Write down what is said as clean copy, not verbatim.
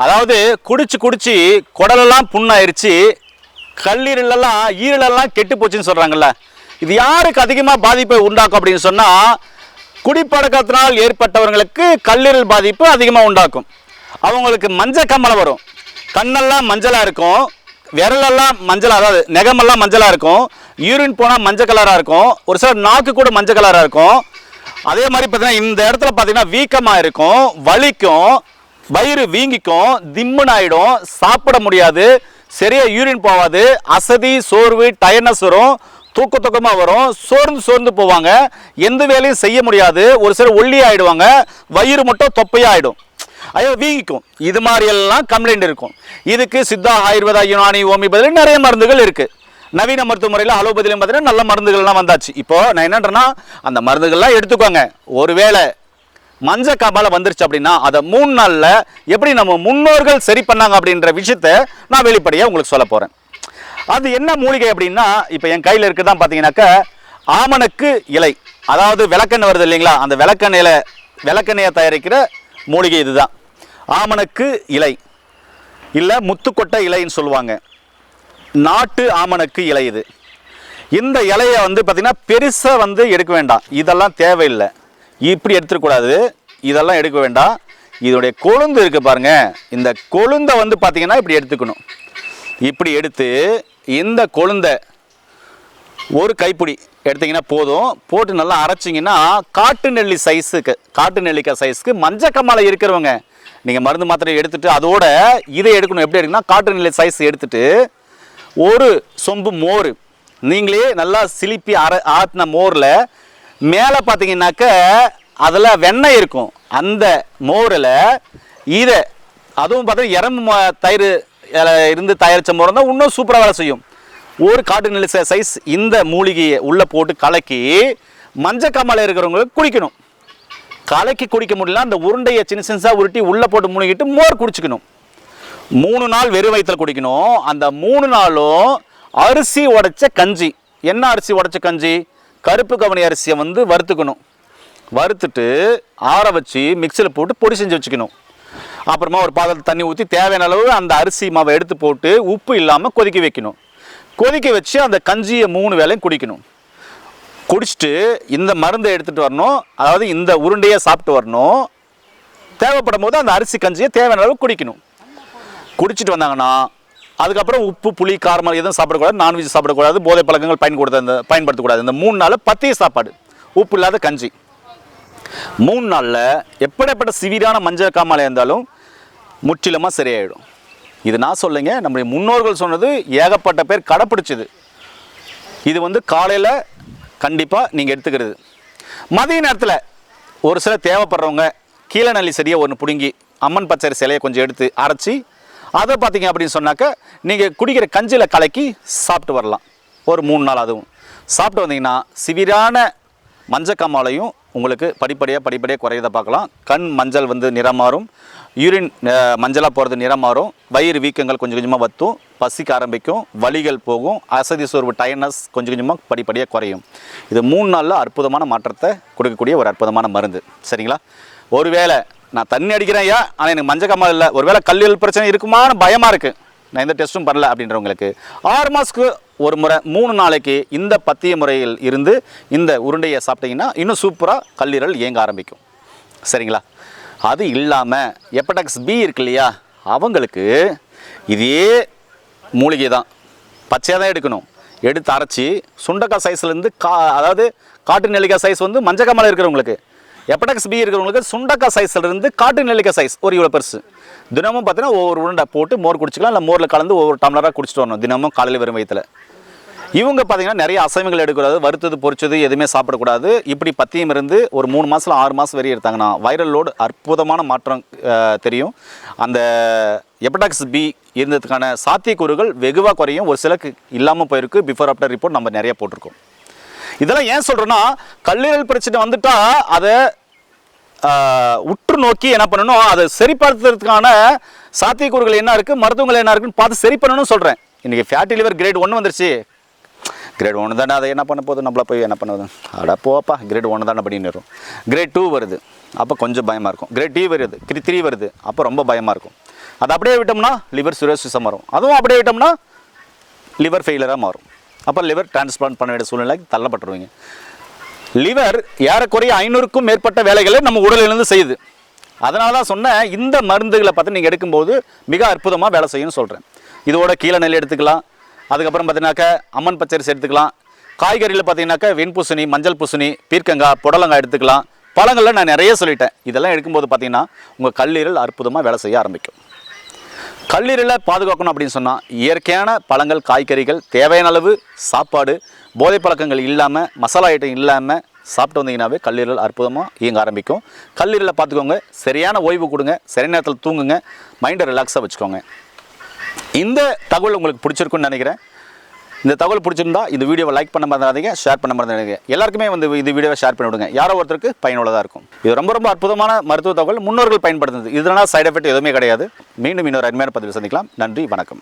அதாவது குடிச்சு குடிச்சு குடலெல்லாம் புண்ணாயிருச்சு, கல்லீரலெல்லாம் ஈரலெல்லாம் கெட்டு போச்சுன்னு சொல்கிறாங்கல்ல. இது யாருக்கு அதிகமாக பாதிப்பை உண்டாக்கும் அப்படின்னு சொன்னால், குடிப்பழக்கத்தினால் ஏற்பட்டவர்களுக்கு கல்லீரல் பாதிப்பு அதிகமாக உண்டாக்கும். அவங்களுக்கு மஞ்சள் கம்மலை வரும், கண்ணெல்லாம் மஞ்சளாக இருக்கும், விரலெல்லாம் மஞ்சள், அதாவது நெகமெல்லாம் மஞ்சளாக இருக்கும், யூரின் போனால் மஞ்சள் கலராக இருக்கும், ஒரு சில நாக்கு கூட மஞ்சள் கலராக இருக்கும். அதே மாதிரி பார்த்தீங்கன்னா இந்த இடத்துல பார்த்தீங்கன்னா வீக்கமாக இருக்கும், வலிக்கும், வயிறு வீங்கிக்கும், திம்முன்னு ஆகிடும், சாப்பிட முடியாது, சரியாக யூரின் போகாது, அசதி, சோர்வு, டயர்னஸ் வரும், தூக்கமாக வரும், சோர்ந்து போவாங்க, எந்த வேலையும் செய்ய முடியாது, ஒரு சில ஒல்லி ஆகிடுவாங்க, வயிறு மட்டும் தொப்பையாக ஆகிடும், ஐயோ வீங்கிக்கும். இது மாதிரியெல்லாம் கம்ப்ளைண்ட் இருக்கும். இதுக்கு சித்தா, ஆயுர்வேதா, யுனானி, ஹோமியோபதி நிறைய மருந்துகள் இருக்குது. நவீன மருத்துவ முறையில் அலோபதியிலும் பார்த்தீங்கன்னா நல்ல மருந்துகள்லாம் வந்தாச்சு. இப்போது நான் என்னன்றேன்னா, அந்த மருந்துகள்லாம் எடுத்துக்கோங்க. ஒருவேளை மஞ்சள் காமாலை வந்துருச்சு அப்படின்னா அதை 3 நாளில் எப்படி நம்ம முன்னோர்கள் சரி பண்ணாங்க அப்படின்ற விஷயத்த நான் வெளிப்படையாக உங்களுக்கு சொல்ல போகிறேன். அது என்ன மூலிகை அப்படின்னா, இப்போ என் கையில் இருக்குதான் பார்த்தீங்கன்னாக்கா ஆமணக்கு இலை, அதாவது விளக்கெண்ணெய் வருது இல்லைங்களா, அந்த விளக்கெண்ணெயை தயாரிக்கிற மூலிகை இதுதான். ஆமணக்கு இலை இல்லை முத்துக்கொட்டை இலைன்னு சொல்லுவாங்க. நாட்டு ஆமணக்கு இலை இது. இந்த இலையை வந்து பார்த்திங்கன்னா பெருசாக எடுக்க வேண்டாம், இதெல்லாம் தேவையில்லை, இப்படி எடுத்துக்கூடாது, இதெல்லாம் எடுக்க வேண்டாம். இதோடைய கொழுந்து இருக்குது பாருங்கள், இந்த கொழுந்தை பார்த்திங்கன்னா இப்படி எடுத்துக்கணும். இப்படி எடுத்து இந்த கொழுந்தை ஒரு கைப்பிடி எடுத்திங்கன்னா போதும். போட்டு நல்லா அரைச்சிங்கன்னா காட்டு நெல்லிக்காய் சைஸுக்கு மஞ்சள் கம்மாலை இருக்கிறவங்க நீங்கள் மருந்து மாத்திரை எடுத்துகிட்டு அதோட இதை எடுக்கணும். எப்படி எடுக்கணும்னா காட்டு நெல்லி சைஸ் எடுத்துகிட்டு ஒரு சொம்பு மோர், நீங்களே நல்லா சிலிப்பி ஆட்டின மோரில் மேலே பார்த்தீங்கன்னாக்க அதில் வெண்ணெய் இருக்கும், அந்த மோரில் இதை, அதுவும் பார்த்தா எறும்பு தயிர் இருந்து தயாரித்த மோர் தான் இன்னும் சூப்பராக வேலை செய்யும். ஒரு காட்டு நெல்லி சைஸ் இந்த மூலிகையை உள்ளே போட்டு கலக்கி மஞ்சள் காமாலை இருக்கிறவங்களுக்கு குடிக்கணும். கலக்கி குடிக்க முடியல, அந்த உருண்டையை சின்ன உருட்டி உள்ளே போட்டு முழுகிட்டு மோர் குடிச்சிக்கணும். 3 நாள் வெறும் வயிற்றில் குடிக்கணும். அந்த 3 நாளும் அரிசி உடைச்ச கஞ்சி, என்ன அரிசி உடைச்ச கஞ்சி, கருப்பு கவனி அரிசியை வறுத்துக்கணும். வறுத்துட்டு ஆற வச்சு மிக்சியில் போட்டு பொடி செஞ்சு வச்சுக்கணும். அப்புறமா ஒரு பாத்திரத்தில் தண்ணி ஊற்றி தேவையான அளவு அந்த அரிசி மாவை எடுத்து போட்டு உப்பு இல்லாமல் கொதிக்க வைக்கணும். கொதிக்க வச்சு அந்த கஞ்சியை 3 வேளையும் குடிக்கணும். குடிச்சிட்டு இந்த மருந்தை எடுத்துகிட்டு வரணும், அதாவது இந்த உருண்டையை சாப்பிட்டு வரணும். தேவைப்படும் போது அந்த அரிசி கஞ்சியை தேவையான அளவு குடிக்கணும். குடிச்சிட்டு வந்தாங்கன்னா அதுக்கப்புறம் உப்பு, புளி, காரமாக எதுவும் சாப்பிடக்கூடாது, நான்வெஜ் சாப்பிடக்கூடாது, போதை பழக்கங்கள் பயன்படுத்தக்கூடாது. இந்த 3 நாள் பத்திய சாப்பாடு, உப்பு இல்லாத கஞ்சி. 3 நாளில் எப்படிப்பட்ட சிவியரான மஞ்சள் காமாலை இருந்தாலும் முற்றிலுமாக சரியாயிடும். இது நான் சொல்லுங்க, நம்முடைய முன்னோர்கள் சொன்னது, ஏகப்பட்ட பேர் கடைப்பிடிச்சது. இது காலையில் கண்டிப்பாக நீங்கள் எடுத்துக்கிறது. மதிய நேரத்தில் ஒரு சில தேவைப்படுறவங்க கீழே நல்லி செடியை ஒன்று பிடுங்கி அம்மன் பச்சை சிலையை கொஞ்சம் எடுத்து அரைச்சி அதை பார்த்தீங்க அப்படின்னு சொன்னாக்க நீங்கள் குடிக்கிற கஞ்சியில் கலக்கி சாப்பிட்டு வரலாம். ஒரு 3 நாள் அதுவும் சாப்பிட்டு வந்தீங்கன்னா சிவிரான மஞ்சள் காமாலையும் உங்களுக்கு படிப்படியாக குறையதை பார்க்கலாம். கண் மஞ்சள் நிறம் மாறும், யூரின் மஞ்சளாக போகிறது நிறம் மாறும், வயிறு வீக்கங்கள் கொஞ்சம் கொஞ்சமாக வற்றும், பசிக்க ஆரம்பிக்கும், வலிகள் போகும், அசதி சோர்வு, டயர்னஸ் கொஞ்சம் கொஞ்சமாக படிப்படியாக குறையும். இது 3 நாளில் அற்புதமான மாற்றத்தை கொடுக்கக்கூடிய ஒரு அற்புதமான மருந்து. சரிங்களா? ஒருவேளை நான் தண்ணி அடிக்கிறேன் ஐயா, ஆனால் எனக்கு மஞ்சள் காமாலை இல்லை, ஒருவேளை கல்லீரல் பிரச்சனை இருக்குமான்னு பயமாக இருக்குது, நான் எந்த டெஸ்ட்டும் பண்ணல அப்படின்றவங்களுக்கு 6 மாதத்துக்கு ஒரு முறை 3 நாளைக்கு இந்த பத்திய முறையில் இருந்து இந்த உருண்டையை சாப்பிட்டீங்கன்னா இன்னும் சூப்பராக கல்லீரல் இயங்க ஆரம்பிக்கும். சரிங்களா? அது இல்லாமல் ஹெப்படைட்டிஸ் பி இருக்கு இல்லையா, அவங்களுக்கு இதே மூலிகை தான், பச்சையாக தான் எடுக்கணும். எடுத்து அரைச்சி சுண்டக்காய் சைஸ்லேருந்து அதாவது காட்டு நெல்லிக்காய் சைஸ் மஞ்சள் காமாலை இருக்கிறவங்களுக்கு, ஹெப்படைட்டிஸ் பி இருக்கிறவங்களுக்கு சுண்டக்காய் சைஸ்லேருந்து காட்டு நெல்லிக்காய் சைஸ் ஒரு இவ்வளோ பெருசு. தினமும் பார்த்தீங்கன்னா ஒவ்வொரு உருண்டை போட்டு மோர் குடிச்சிக்கலாம், இல்லை மோரில் கலந்து ஒவ்வொரு டம்ளராக குடிச்சிட்டு வரணும் தினமும் காலையில் வெறும் வயிற்றில். இவங்க பார்த்தீங்கன்னா நிறைய அசைவங்கள் எடுக்கக்கூடாது, வறுத்தது பொரிச்சது எதுவுமே சாப்பிடக்கூடாது. இப்படி பத்தியம் இருந்து ஒரு 3 மாதம் 6 மாதம் வரையும் எடுத்தாங்கன்னா வைரல் லோடு அற்புதமான மாற்றம் தெரியும். அந்த ஹெப்படைட்டிஸ் பி இருந்ததுக்கான சாத்தியக்கூறுகள் வெகுவாக குறையும். ஒரு சிலருக்கு இல்லாமல் போயிருக்கு. பிஃபோர் ஆஃப்டர் ரிப்போர்ட் நம்ம நிறைய போட்டிருக்கோம். இதெல்லாம் ஏன் சொல்கிறோன்னா, கல்லீரல் பிரச்சனை வந்துட்டால் அதை உற்று நோக்கி என்ன பண்ணணும், அதை சரிப்படுத்துறதுக்கான சாத்தியக்கூறுகள் என்ன இருக்குது, மருத்துவங்கள் என்ன இருக்குன்னு பார்த்து சரி பண்ணணும்னு சொல்கிறேன். இன்றைக்கி ஃபேட்டி லிவர் கிரேட் 1 வந்துருச்சு, கிரேட் 1 தானே, அதை என்ன பண்ண போகுது, நம்மள போய் என்ன பண்ணுவது, அட போப்பா கிரேட் 1 தானே அப்படின்னு வரும். கிரேட் 2 வருது, அப்போ கொஞ்சம் பயமாக இருக்கும். கிரேட் 3 வருது, 3 வருது, அப்போ ரொம்ப பயமாக இருக்கும். அதை அப்படியே விட்டோம்னா லிவர் சிரோசிஸாக மாறும். அதுவும் அப்படியே விட்டோம்னா லிவர் ஃபெயிலராக மாறும். அப்போ லிவர் டிரான்ஸ்பிளான்ட் பண்ண வேண்டிய சூழ்நிலைக்கு தள்ளப்பட்டுருவீங்க. லிவர் ஏறக்குறைய 500க்கும் மேற்பட்ட வேலைகளை நம்ம உடலிலிருந்து செய்யுது. அதனால தான் சொன்னேன், இந்த மருந்துகளை பார்த்து நீங்கள் எடுக்கும்போது மிக அற்புதமாக வேலை செய்யணும்னு சொல்கிறேன். இதோட கீழே நெல் எடுத்துக்கலாம். அதுக்கப்புறம் பார்த்தீங்கன்னாக்கா அம்மன் பச்சரிசி எடுத்துக்கலாம். காய்கறியில் பார்த்தீங்கன்னாக்கா வெண்பூசணி, மஞ்சள் பூசணி, பீர்க்கங்காய், புடலங்காய் எடுத்துக்கலாம். பழங்களில் நான் நிறைய சொல்லிட்டேன். இதெல்லாம் எடுக்கும்போது பார்த்தீங்கன்னா உங்கள் கல்லீரல் அற்புதமாக வேலை செய்ய ஆரம்பிக்கும். கல்லீரலை பாதுகாக்கணும் அப்படின்னு சொன்னால் இயற்கையான பழங்கள், காய்கறிகள், தேவையான அளவு சாப்பாடு, போதை பழக்கங்கள் இல்லாமல், மசாலா ஐட்டம் இல்லாமல் சாப்பிட்டு வந்தீங்கன்னாவே கல்லீரல் அற்புதமாக இயங்க ஆரம்பிக்கும். கல்லீரலை பார்த்துக்கோங்க, சரியான ஓய்வு கொடுங்க, சரி நேரத்தில் தூங்குங்க, மைண்டை ரிலாக்ஸாக வச்சுக்கோங்க. இந்த தகவல் உங்களுக்கு பிடிச்சிருக்குன்னு நினைக்கிறேன். இந்த தகவல் பிடிச்சிருந்தா இந்த வீடியோவை லைக் பண்ண மறந்துடாதீங்க, ஷேர் பண்ண மறந்துடாதீங்க. எல்லாருக்குமே இந்த வீடியோவை ஷேர் பண்ணி விடுங்க. யாரோ ஒருத்தருக்கு பயனுள்ளதாக இருக்கும். இது ரொம்ப ரொம்ப அற்புதமான மருத்துவ தகவல், முன்னோர்கள் பயன்படுத்துது. இதனால் சைடு எஃபெக்ட் எதுவுமே கிடையாது. மீண்டும் இன்னொரு அருமையான பதிவில் சந்திக்கலாம். நன்றி, வணக்கம்.